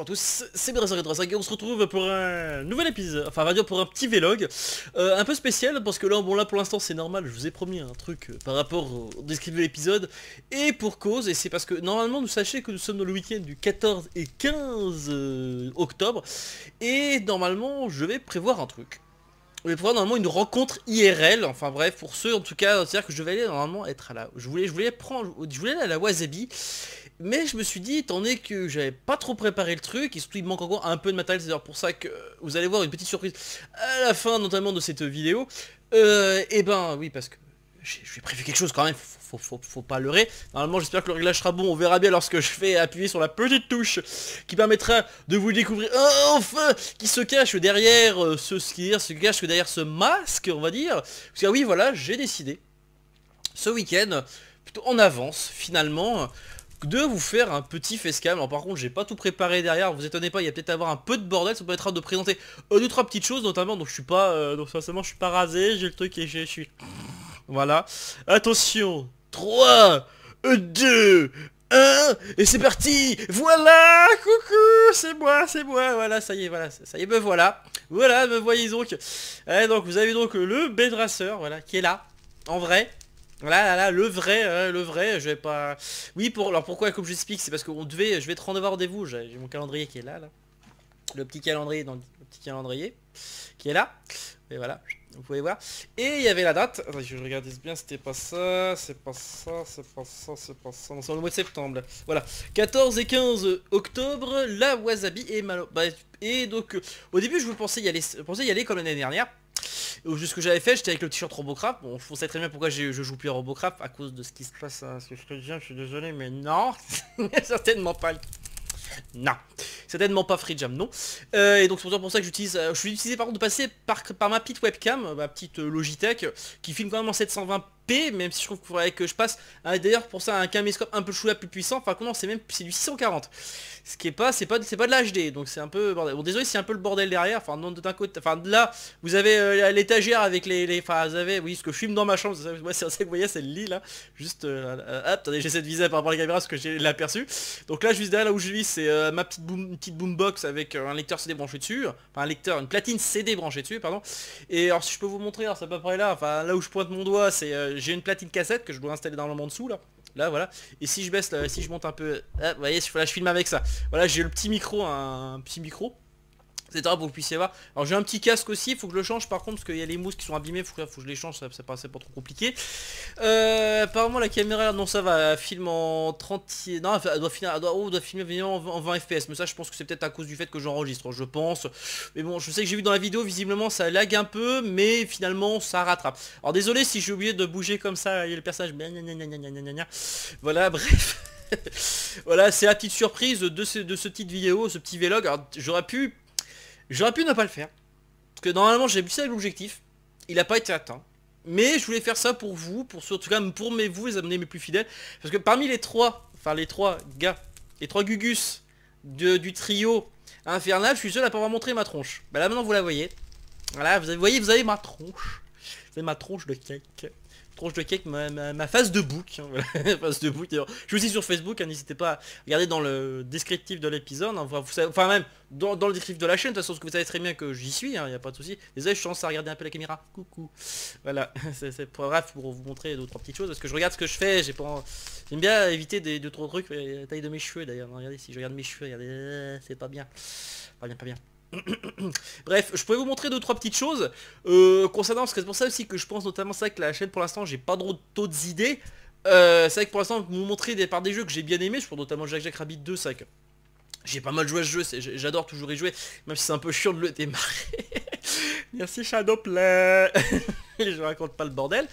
tous, c'est Bérezard3 et on se retrouve pour un nouvel épisode, enfin on va dire pour un petit vlog un peu spécial parce que là, bon là pour l'instant c'est normal, je vous ai promis un truc par rapport au descriptif de l'épisode et pour cause, et c'est parce que normalement nous sachez que nous sommes dans le week-end du 14 et 15 octobre et normalement je vais prévoir un truc. Je vais prévoir normalement une rencontre IRL, enfin bref, pour ceux en tout cas, c'est-à-dire que je vais aller normalement être à la... Je voulais aller à la Wasabi. Mais je me suis dit, étant donné que j'avais pas trop préparé le truc, et surtout il me manque encore un peu de matériel, c'est d'ailleurs pour ça que vous allez voir une petite surprise à la fin notamment de cette vidéo. Et ben oui, parce que j'ai prévu quelque chose quand même, faut pas leurrer. Normalement j'espère que le réglage sera bon, on verra bien lorsque je vais appuyer sur la petite touche qui permettra de vous découvrir enfin qui se cache derrière se cache derrière ce masque, on va dire. Parce que oui voilà, j'ai décidé ce week-end, plutôt en avance finalement, de vous faire un petit facecam. Alors par contre j'ai pas tout préparé derrière, vous étonnez pas, il y a peut-être avoir un peu de bordel, ça peut être de présenter deux trois petites choses notamment, donc je suis pas donc forcément je suis pas rasé, j'ai le truc et je suis voilà. Attention, 3 2 1 et c'est parti. Voilà, coucou, c'est moi, voilà, ça y est, me voilà. Voilà, me voyez donc. Allez, donc vous avez donc le Bédrasseur, voilà, qui est là, en vrai. Voilà, là, le vrai, je vais pas... Oui, alors pourquoi, comme j'explique, c'est parce que je vais te rendre rendez-vous, j'ai mon calendrier qui est là. Le petit calendrier, dans le petit calendrier, qui est là. Et voilà, vous pouvez voir. Et il y avait la date, attendez, je regarde bien, c'était pas ça, c'est pas ça, non, c'est le mois de septembre. Voilà, 14 et 15 octobre, la Wasabi et donc, au début, je pensais y aller comme l'année dernière. Ce que j'avais fait, j'étais avec le t-shirt Robocraft. Bon, je sais très bien pourquoi je joue plus à Robocraft à cause de ce qui se passe. Ce que je te dis, je suis désolé, mais non, certainement pas. Non, certainement pas Free Jam, non. Et donc c'est pour ça que j'utilise. Je suis utilisé par contre de passer par ma petite webcam, ma petite Logitech, qui filme quand même en 720p, même si je trouve qu'il faudrait que je passe. D'ailleurs pour ça un caméscope un peu chouïa plus puissant. Enfin non, c'est du 640. Ce qui est pas, c'est pas de l'HD, donc c'est un peu bordel. Bon désolé, c'est un peu le bordel derrière. Enfin non, d'un côté, enfin là vous avez l'étagère avec enfin vous avez, oui, ce que je filme dans ma chambre. Moi c'est ça que vous voyez, c'est le lit là. Juste, hop, attendez, j'essaie de viser par rapport à la caméra parce que j'ai l'aperçu. Donc là juste derrière là où je vis, c'est ma petite boombox avec un lecteur CD branché dessus, enfin une platine CD branchée dessus, pardon. Et alors si je peux vous montrer, alors c'est à peu près là, enfin là où je pointe mon doigt, c'est j'ai une platine cassette que je dois installer dans le dessous là. Là voilà, et si je baisse, si je monte un peu, vous voyez, là, je filme avec ça. Voilà, j'ai le petit micro, un petit micro, etc. pour que vous puissiez voir. Alors j'ai un petit casque aussi, il faut que je le change par contre, parce qu'il y a les mousses qui sont abîmées, faut que je les change, c'est pas trop compliqué. Apparemment la caméra, non ça va, elle filme en 30... Non, elle doit filmer en 20 fps, mais ça je pense que c'est peut-être à cause du fait que j'enregistre, je pense. Mais bon, je sais que j'ai vu dans la vidéo, visiblement ça lag un peu, mais finalement ça rattrape. Alors désolé si j'ai oublié de bouger comme ça, il y a le personnage... Voilà, bref... Voilà, c'est la petite surprise de ce petite vidéo, ce petit vlog. Alors j'aurais pu ne pas le faire, parce que normalement j'ai bu ça avec l'objectif, il a pas été atteint. Mais je voulais faire ça pour vous, en tout cas pour vous les abonnés mes plus fidèles, parce que parmi les trois gars, les trois Gugus du trio infernal, je suis seul à pas avoir montré ma tronche. Bah là maintenant vous la voyez. Voilà, vous avez ma tronche. Vous avez ma tronche de cake. Ma face de bouc, hein, voilà, face de bouc. Je suis aussi sur Facebook, hein, n'hésitez pas à regarder dans le descriptif de l'épisode, hein, enfin même dans le descriptif de la chaîne, de toute façon, parce que vous savez très bien que j'y suis, il n'y a pas de souci. Désolé, je commence à regarder un peu la caméra, coucou. Voilà, c'est bref pour vous montrer deux trois petites choses, parce que je regarde ce que je fais, j'aime bien éviter des deux trois trucs, la taille de mes cheveux d'ailleurs, regardez, si je regarde mes cheveux, regardez, c'est pas bien, pas bien. Bref, je pourrais vous montrer deux trois petites choses concernant, parce que c'est pour ça aussi que je pense notamment ça que la chaîne pour l'instant j'ai pas d'autres idées. C'est vrai que pour l'instant vous montrer par des jeux que j'ai bien aimé, je pense notamment Jack Rabbit 2, c'est vrai que j'ai pas mal joué à ce jeu, j'adore toujours y jouer, même si c'est un peu chiant de le démarrer. Merci Shadowplay. Je raconte pas le bordel.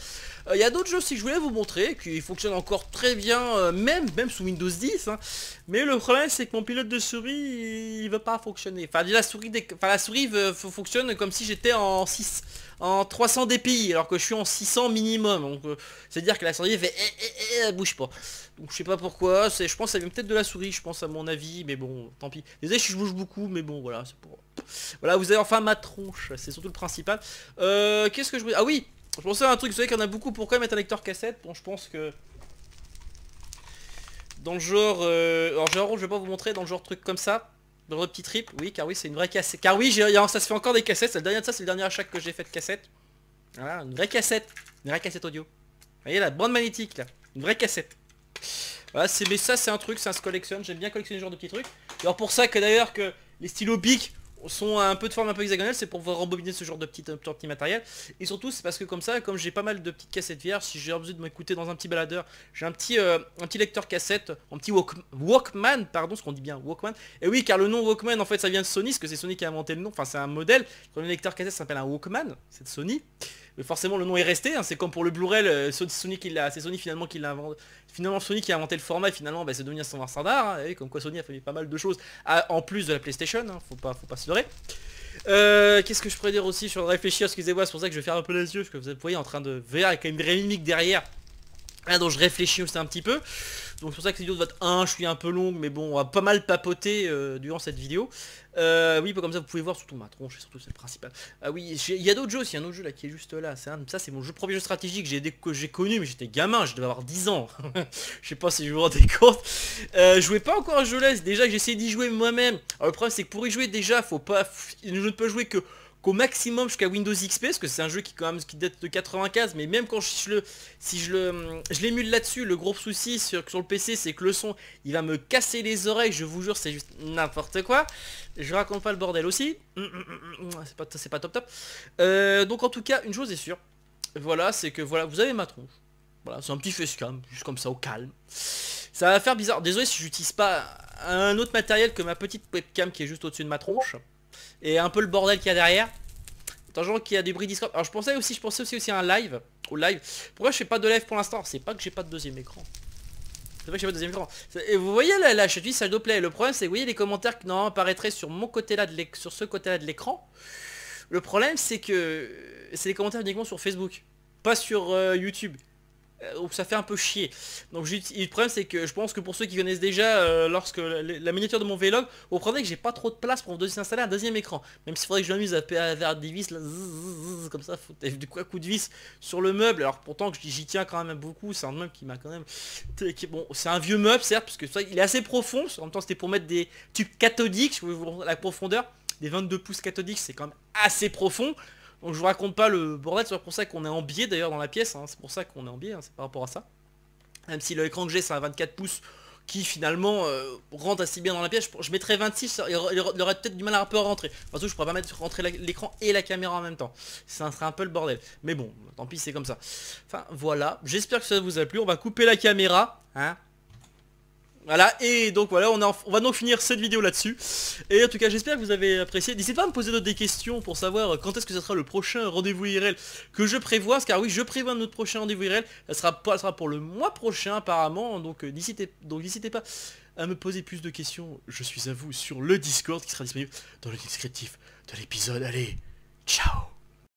Il y a d'autres jeux aussi que je voulais vous montrer qui fonctionnent encore très bien, même sous Windows 10, hein. Mais le problème c'est que mon pilote de souris il veut pas fonctionner. Enfin la souris fonctionne comme si j'étais en 300 dpi alors que je suis en 600 minimum. Donc c'est à dire que la souris fait elle bouge pas. Donc je sais pas pourquoi, je pense que ça vient peut-être de la souris, je pense à mon avis, mais bon, tant pis. Désolé si je bouge beaucoup, mais bon voilà, c'est pour... Voilà, vous avez enfin ma tronche, c'est surtout le principal. Qu'est-ce que je voulais... Ah oui, je pensais à un truc, vous savez qu'il y en a beaucoup, pourquoi mettre un lecteur cassette. Bon, je pense que... Dans le genre... alors genre, je vais pas vous montrer, dans le genre truc comme ça. Dans votre petit trip, oui, car oui, c'est une vraie cassette. Car oui, ça se fait encore des cassettes. C'est le dernier de ça, c'est le dernier achat que j'ai fait de cassette. Voilà, une vraie cassette. Une vraie cassette audio. Vous voyez la bande magnétique là. Une vraie cassette. Voilà, mais ça c'est un truc, ça se collectionne. J'aime bien collectionner ce genre de petits trucs. Et alors pour ça que d'ailleurs que les stylos Bic sont un peu de forme un peu hexagonale, c'est pour pouvoir rembobiner ce genre de petit matériel. Et surtout c'est parce que comme ça, comme j'ai pas mal de petites cassettes vierges, si j'ai besoin de m'écouter dans un petit baladeur, j'ai un petit lecteur cassette, un petit Walkman, pardon, ce qu'on dit bien, Walkman. Et oui, car le nom Walkman en fait ça vient de Sony, parce que c'est Sony qui a inventé le nom, enfin c'est un modèle. Le lecteur cassette s'appelle un Walkman, c'est de Sony. Mais forcément le nom est resté, hein, c'est comme pour le Blu-ray, c'est Sony finalement qui l'a inventé. Finalement Sony qui a inventé le format et finalement bah, c'est devenu un standard, hein, et comme quoi Sony a fait pas mal de choses en plus de la PlayStation, hein, faut pas se leurrer. Qu'est-ce que je pourrais dire aussi? Je suis en train de réfléchir, excusez-moi, c'est pour ça que je vais faire un peu les yeux, parce que vous voyez en train de voir avec une vraie mimique derrière. Ah, donc je réfléchis aussi un petit peu. Donc c'est pour ça que cette vidéo de votre 1, je suis un peu longue, mais bon, on va pas mal papoter durant cette vidéo. Oui, comme ça vous pouvez voir surtout ma tronche, et surtout c'est le principal. Ah oui, il y a d'autres jeux aussi, il y a un autre jeu là qui est juste là. Ça c'est mon premier jeu stratégique que j'ai connu, mais j'étais gamin, je devais avoir 10 ans. Je sais pas si je vous rendez compte. Je jouais pas encore à ce jeu là, déjà que j'essaie d'y jouer moi-même. Alors le problème c'est que pour y jouer déjà, je ne peux jouer qu'au maximum jusqu'à Windows XP, parce que c'est un jeu qui date de 95, mais même quand je l'émule là-dessus, le gros souci sur le PC c'est que le son il va me casser les oreilles, je vous jure, c'est juste n'importe quoi. Je raconte pas le bordel aussi, c'est pas top top. Donc en tout cas une chose est sûre, voilà, c'est que voilà, vous avez ma tronche, voilà, c'est un petit facecam, juste comme ça au calme. Ça va faire bizarre, désolé si j'utilise pas un autre matériel que ma petite webcam qui est juste au-dessus de ma tronche. Et un peu le bordel qu'il y a derrière. Attention qu'il y a des bruits Discord. Alors je pensais aussi à un live. Au live. Pourquoi je fais pas de live pour l'instant? C'est pas que j'ai pas de deuxième écran. C'est vrai que j'ai pas de deuxième écran. Et vous voyez la chaîne Shadowplay. Le problème c'est que vous voyez les commentaires qui normalement apparaîtraient sur mon côté là sur ce côté là de l'écran. Le problème c'est que c'est les commentaires uniquement sur Facebook, pas sur YouTube. Donc ça fait un peu chier. Donc le problème c'est que je pense que pour ceux qui connaissent déjà lorsque la miniature de mon vlog, vous comprenez que j'ai pas trop de place pour installer un deuxième écran. Même s'il faudrait que je m'amuse à faire des vis là, comme ça, faut du coup de vis sur le meuble. Alors pourtant que j'y tiens quand même beaucoup, c'est un meuble qui m'a quand même... Bon, c'est un vieux meuble certes, parce que ça, il est assez profond. En même temps c'était pour mettre des tubes cathodiques, je vous la profondeur. Des 22 pouces cathodiques, c'est quand même assez profond. Donc je vous raconte pas le bordel, c'est pour ça qu'on est en biais d'ailleurs dans la pièce, hein. C'est pour ça qu'on est en biais, hein. C'est par rapport à ça. Même si l'écran que j'ai c'est un 24 pouces qui finalement rentre assez bien dans la pièce, je mettrais 26, il aurait peut-être du mal à un peu rentrer. Surtout je pourrais pas rentrer l'écran et la caméra en même temps. Ça serait un peu le bordel. Mais bon, tant pis c'est comme ça. Enfin voilà, j'espère que ça vous a plu, on va couper la caméra, hein. Voilà, et donc voilà, on va donc finir cette vidéo là-dessus. Et en tout cas, j'espère que vous avez apprécié. N'hésitez pas à me poser d'autres questions pour savoir quand est-ce que ça sera le prochain rendez-vous IRL que je prévois. Car oui, je prévois notre prochain rendez-vous IRL. Ça sera pour le mois prochain apparemment. Donc n'hésitez pas à me poser plus de questions. Je suis à vous sur le Discord qui sera disponible dans le descriptif de l'épisode. Allez, ciao!